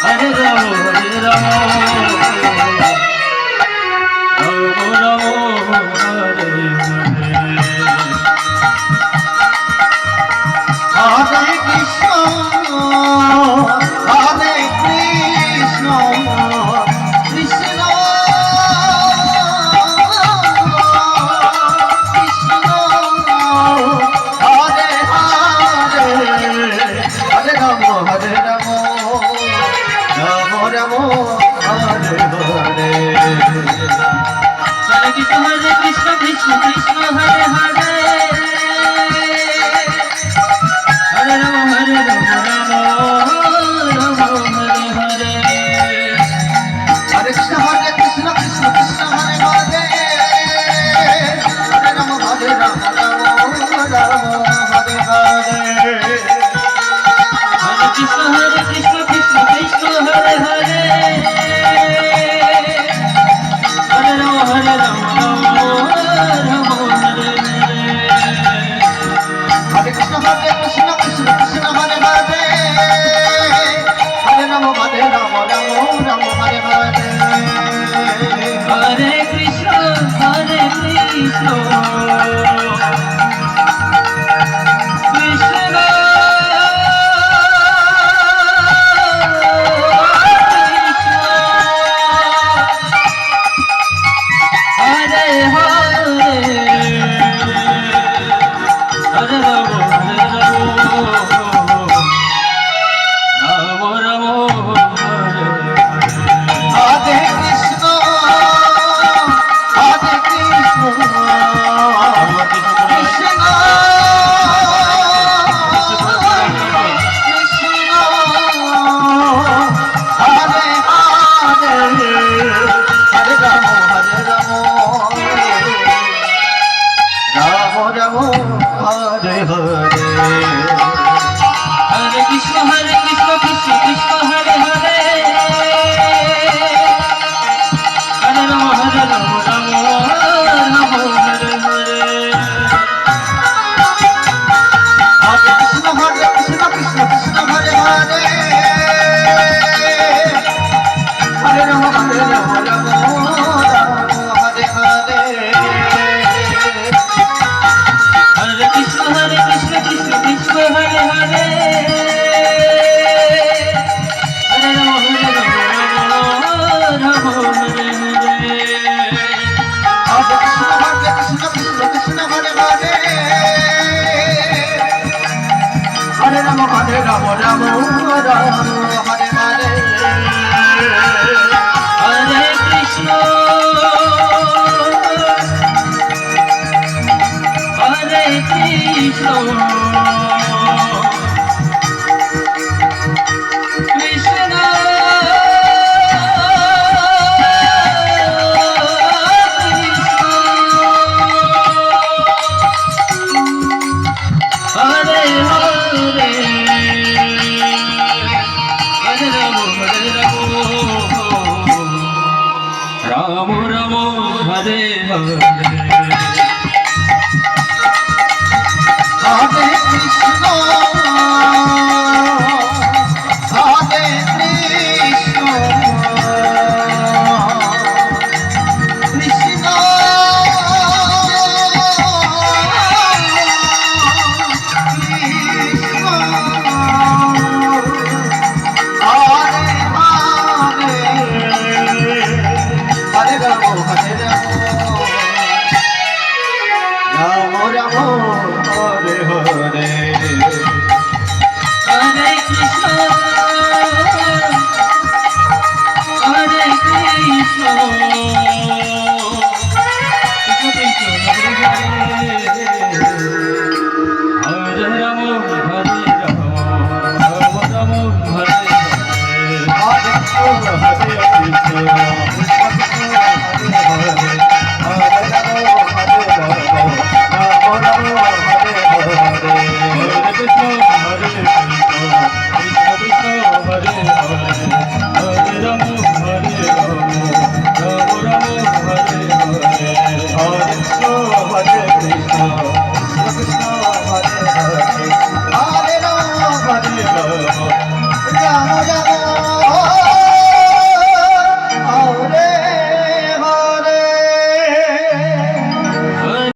Hare Ramo, Hare Ramo, Ramo Ramo, Hare Hare. Hare Krishna, Hare Krishna, Krishna Krishna, Hare Hare, Hare Ramo, Hare Ramo, Ramo Ramo, Hare Hare. Hare Krishna, Krishna Krishna, Hare Hare, Hare Ramo, Hare Ramo, Ramo Ramo, Hare Hare. Hare Krishna, Krishna Krishna, Hare Hare, Hare Ramo, Hare Ramo, Ramo Hare Hare. Hare Krishna, Krishna Krishna, Hare Hare, Hare Ramo, Hare Ramo, Ramo Hare Hare. Hare Krishna, Krishna Krishna, Hare Hare, Hare Ramo, Hare Ramo, Ramo Hare Hare. Hare Krishna, Krishna Hare Krishna,